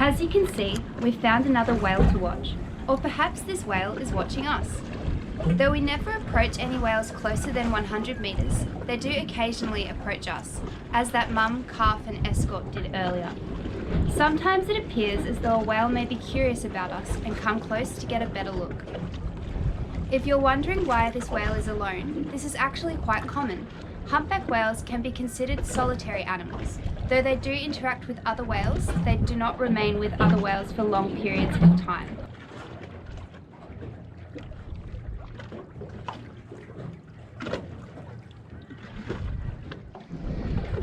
As you can see, we've found another whale to watch, or perhaps this whale is watching us. Though we never approach any whales closer than 100 metres, they do occasionally approach us, as that mum, calf and escort did earlier. Sometimes it appears as though a whale may be curious about us and come close to get a better look. If you're wondering why this whale is alone, this is actually quite common. Humpback whales can be considered solitary animals. Though they do interact with other whales, they do not remain with other whales for long periods of time.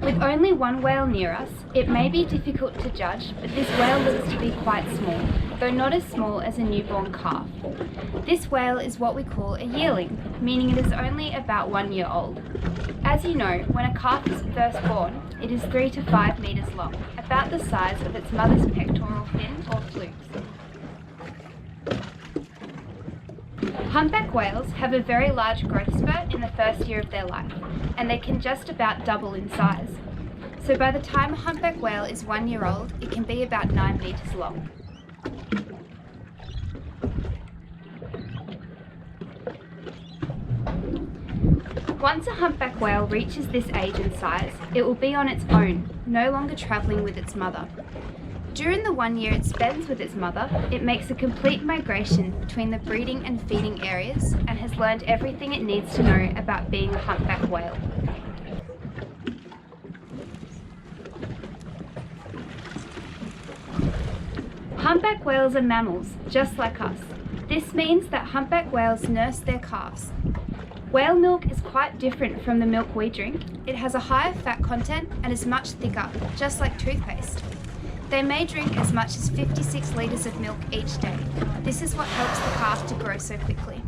With only one whale near us, it may be difficult to judge, but this whale looks to be quite small, though not as small as a newborn calf. This whale is what we call a yearling, meaning it is only about 1 year old. As you know, when a calf is first born, it is 3 to 5 metres long, about the size of its mother's pectoral fin or flukes. Humpback whales have a very large growth spurt in the first year of their life, and they can just about double in size. So by the time a humpback whale is 1 year old, it can be about 9 metres long. Once a humpback whale reaches this age and size, it will be on its own, no longer travelling with its mother. During the 1 year it spends with its mother, it makes a complete migration between the breeding and feeding areas and has learned everything it needs to know about being a humpback whale. Humpback whales are mammals, just like us. This means that humpback whales nurse their calves. Whale milk is quite different from the milk we drink. It has a higher fat content and is much thicker, just like toothpaste. They may drink as much as 56 litres of milk each day. This is what helps the calf to grow so quickly.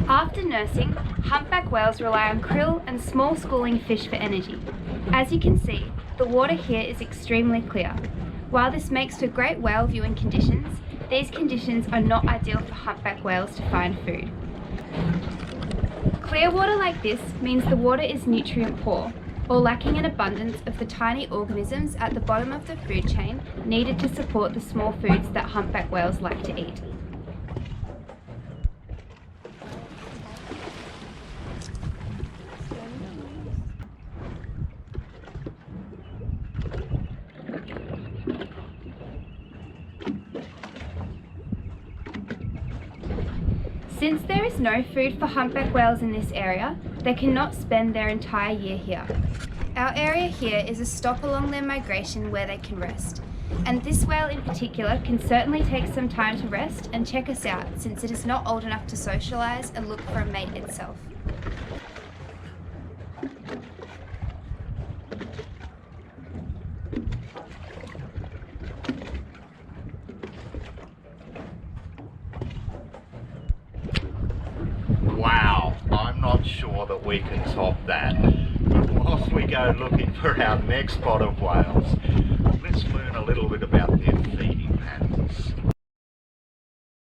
After nursing, humpback whales rely on krill and small schooling fish for energy. As you can see, the water here is extremely clear. While this makes for great whale viewing conditions, these conditions are not ideal for humpback whales to find food. Clear water like this means the water is nutrient poor, or lacking an abundance of the tiny organisms at the bottom of the food chain needed to support the small foods that humpback whales like to eat. Since there is no food for humpback whales in this area, they cannot spend their entire year here. Our area here is a stop along their migration where they can rest. And this whale in particular can certainly take some time to rest and check us out, since it is not old enough to socialise and look for a mate itself. Wow, I'm not sure that we can top that. But whilst we go looking for our next pot of whales, let's learn a little bit about their feeding patterns.